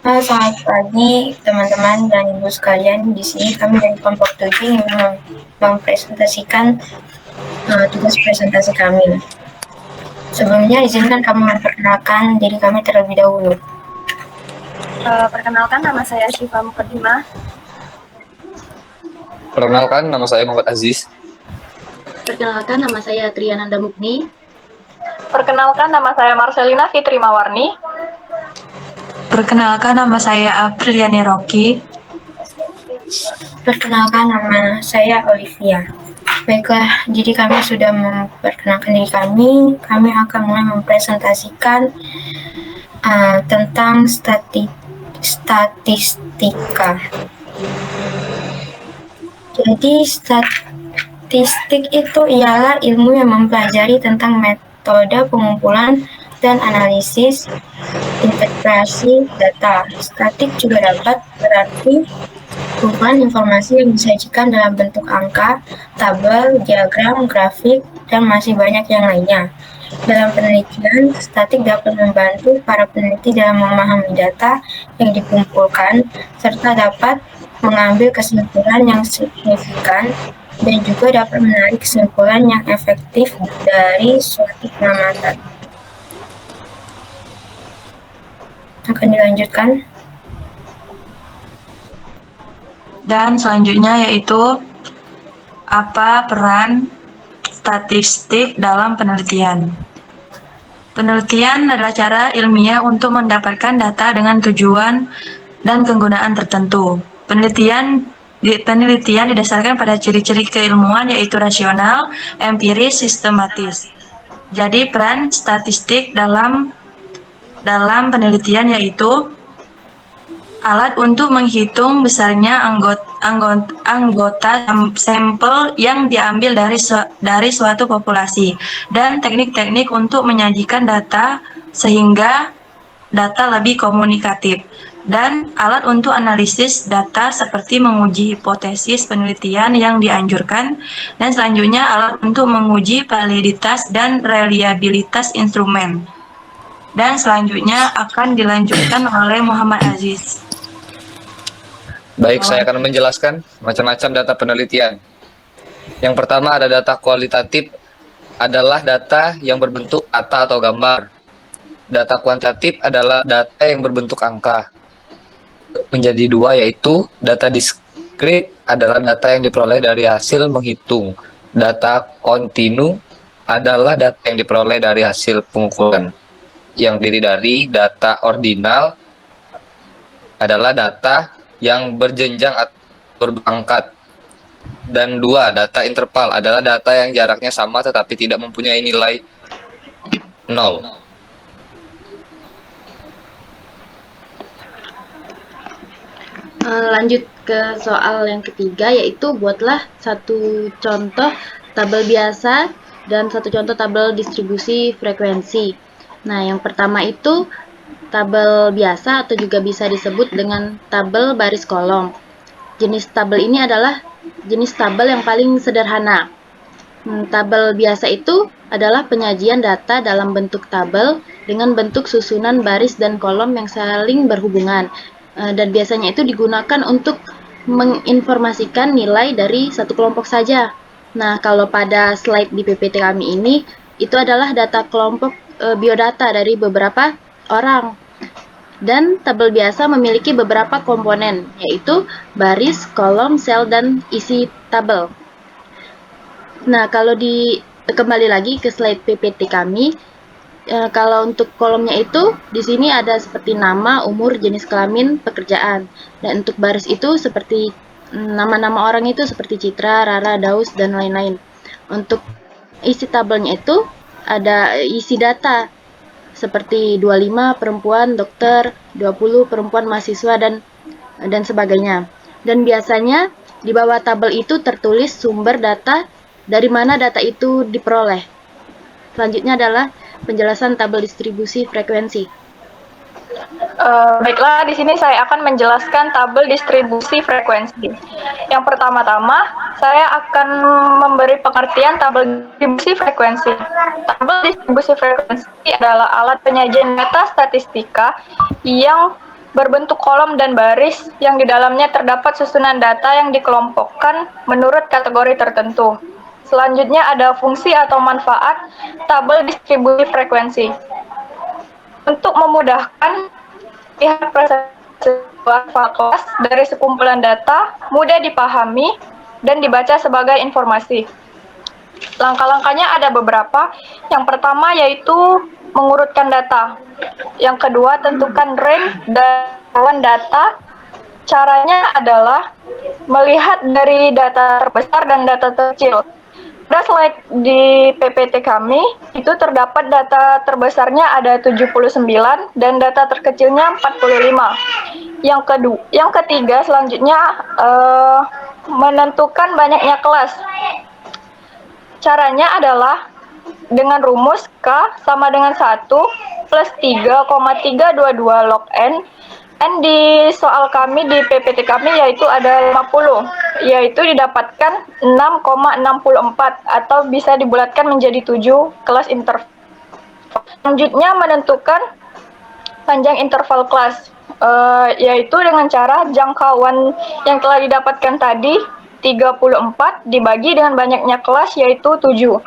Selamat pagi teman-teman dan ibu sekalian. Di sini kami dari kelompok 7 ingin mempresentasikan tugas presentasi kami. Sebelumnya izinkan kami memperkenalkan diri kami terlebih dahulu. Perkenalkan, nama saya Syifa Mukadimah. Perkenalkan, nama saya Muhammad Aziz. Perkenalkan, nama saya Triananda Mukni. Perkenalkan, nama saya Marcelina Fitri Mawarni. Perkenalkan, nama saya Apriliani Rocky. Perkenalkan, nama saya Olivia. Baiklah, jadi kami sudah memperkenalkan diri kami akan mulai mempresentasikan tentang statistika. Jadi statistik itu ialah ilmu yang mempelajari tentang metode pengumpulan dan analisis interpretasi data. Statik juga dapat berarti kumpulan informasi yang disajikan dalam bentuk angka, tabel, diagram, grafik, dan masih banyak yang lainnya. Dalam penelitian, statik dapat membantu para peneliti dalam memahami data yang dikumpulkan, serta dapat mengambil kesimpulan yang signifikan dan juga dapat menarik kesimpulan yang efektif dari suatu pengamatan. Akan dilanjutkan. Dan selanjutnya yaitu apa peran statistik dalam penelitian. Penelitian adalah cara ilmiah untuk mendapatkan data dengan tujuan dan kegunaan tertentu. Penelitian didasarkan pada ciri-ciri keilmuan yaitu rasional, empiris, sistematis. Jadi peran statistik dalam penelitian yaitu alat untuk menghitung besarnya anggota sampel yang diambil dari suatu populasi, dan teknik-teknik untuk menyajikan data sehingga data lebih komunikatif, dan alat untuk analisis data seperti menguji hipotesis penelitian yang dianjurkan, dan selanjutnya alat untuk menguji validitas dan reliabilitas instrumen. Dan selanjutnya akan dilanjutkan oleh Muhammad Aziz. Baik, saya akan menjelaskan macam-macam data penelitian. Yang pertama ada data kualitatif, adalah data yang berbentuk kata atau gambar. Data kuantitatif adalah data yang berbentuk angka. Menjadi dua, yaitu data diskrit adalah data yang diperoleh dari hasil menghitung. Data kontinu adalah data yang diperoleh dari hasil pengumpulan. Yang diri dari data ordinal adalah data yang berjenjang atau berpangkat. Dan dua, data interval adalah data yang jaraknya sama tetapi tidak mempunyai nilai 0. Lanjut ke soal yang ketiga, yaitu buatlah satu contoh tabel biasa dan satu contoh tabel distribusi frekuensi. Nah, yang pertama itu tabel biasa atau juga bisa disebut dengan tabel baris kolom. Jenis tabel ini adalah jenis tabel yang paling sederhana. Tabel biasa itu adalah penyajian data dalam bentuk tabel dengan bentuk susunan baris dan kolom yang saling berhubungan, dan biasanya itu digunakan untuk menginformasikan nilai dari satu kelompok saja. Nah, kalau pada slide di PPT kami ini, itu adalah data kelompok biodata dari beberapa orang. Dan tabel biasa memiliki beberapa komponen, yaitu baris, kolom, sel, dan isi tabel. Nah, kalau kembali lagi ke slide PPT kami, kalau untuk kolomnya itu, di sini ada seperti nama, umur, jenis kelamin, pekerjaan. Dan untuk baris itu seperti nama-nama orang itu seperti Citra, Rara, Daus, dan lain-lain. Untuk isi tabelnya itu ada isi data seperti 25 perempuan dokter, 20 perempuan mahasiswa, dan sebagainya. Dan biasanya di bawah tabel itu tertulis sumber data dari mana data itu diperoleh. Selanjutnya adalah penjelasan tabel distribusi frekuensi. Baiklah, di sini saya akan menjelaskan tabel distribusi frekuensi. Yang pertama-tama, saya akan memberi pengertian tabel distribusi frekuensi. Tabel distribusi frekuensi adalah alat penyajian data statistika yang berbentuk kolom dan baris yang di dalamnya terdapat susunan data yang dikelompokkan menurut kategori tertentu. Selanjutnya ada fungsi atau manfaat tabel distribusi frekuensi. Untuk memudahkan lihat sebuah file kelas dari sekumpulan data mudah dipahami dan dibaca sebagai informasi. Langkah-langkahnya ada beberapa. Yang pertama yaitu mengurutkan data. Yang kedua, tentukan range dan data. Caranya adalah melihat dari data terbesar dan data terkecil. Pada slide di PPT kami, itu terdapat data terbesarnya ada 79 dan data terkecilnya 45. Yang ketiga selanjutnya menentukan banyaknya kelas. Caranya adalah dengan rumus K sama dengan 1 plus 3,322 log N. N di soal kami, di PPT kami yaitu ada 50, yaitu didapatkan 6,64 atau bisa dibulatkan menjadi 7 kelas interval. Selanjutnya menentukan panjang interval kelas, yaitu dengan cara jangkauan yang telah didapatkan tadi 34 dibagi dengan banyaknya kelas yaitu 7.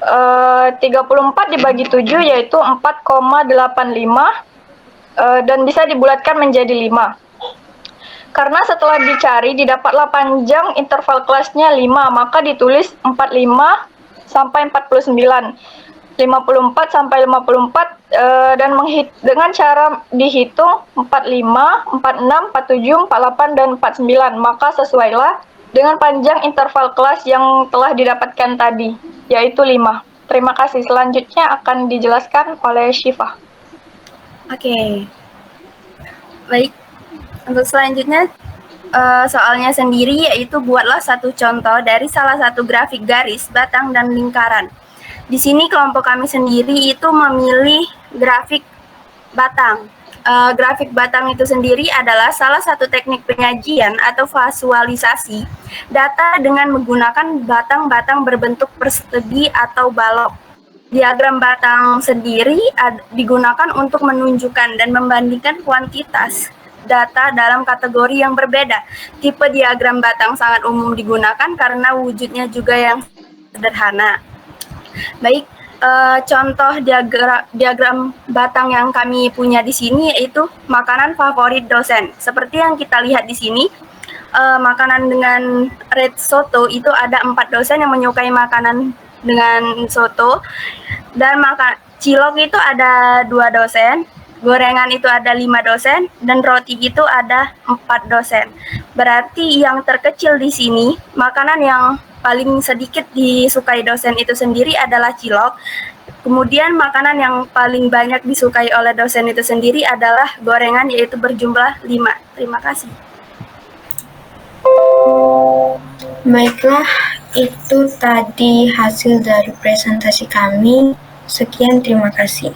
34 dibagi 7 yaitu 4,85 dan bisa dibulatkan menjadi 5. Karena setelah dicari didapatlah panjang interval kelasnya 5, maka ditulis 45 sampai 49. 54 sampai 54 dan dengan cara dihitung 45, 46, 47, 48 dan 49, maka sesuailah dengan panjang interval kelas yang telah didapatkan tadi, yaitu 5. Terima kasih. Selanjutnya akan dijelaskan oleh Syifa. Oke. Baik. Untuk selanjutnya soalnya sendiri yaitu buatlah satu contoh dari salah satu grafik garis, batang, dan lingkaran. Di sini kelompok kami sendiri itu memilih grafik batang. Grafik batang itu sendiri adalah salah satu teknik penyajian atau visualisasi data dengan menggunakan batang-batang berbentuk persegi atau balok. Diagram batang sendiri digunakan untuk menunjukkan dan membandingkan kuantitas data dalam kategori yang berbeda. Tipe diagram batang sangat umum digunakan karena wujudnya juga yang sederhana. Baik, contoh diagram batang yang kami punya di sini yaitu makanan favorit dosen. Seperti yang kita lihat di sini, makanan dengan red soto itu ada 4 dosen yang menyukai makanan dengan soto, dan cilok itu ada 2 dosen, gorengan itu ada 5 dosen, dan roti itu ada 4 dosen. Berarti yang terkecil di sini, makanan yang paling sedikit disukai dosen itu sendiri adalah cilok. Kemudian makanan yang paling banyak disukai oleh dosen itu sendiri adalah gorengan, yaitu berjumlah 5. Terima kasih. Baiklah, itu tadi hasil dari presentasi kami. Sekian, terima kasih.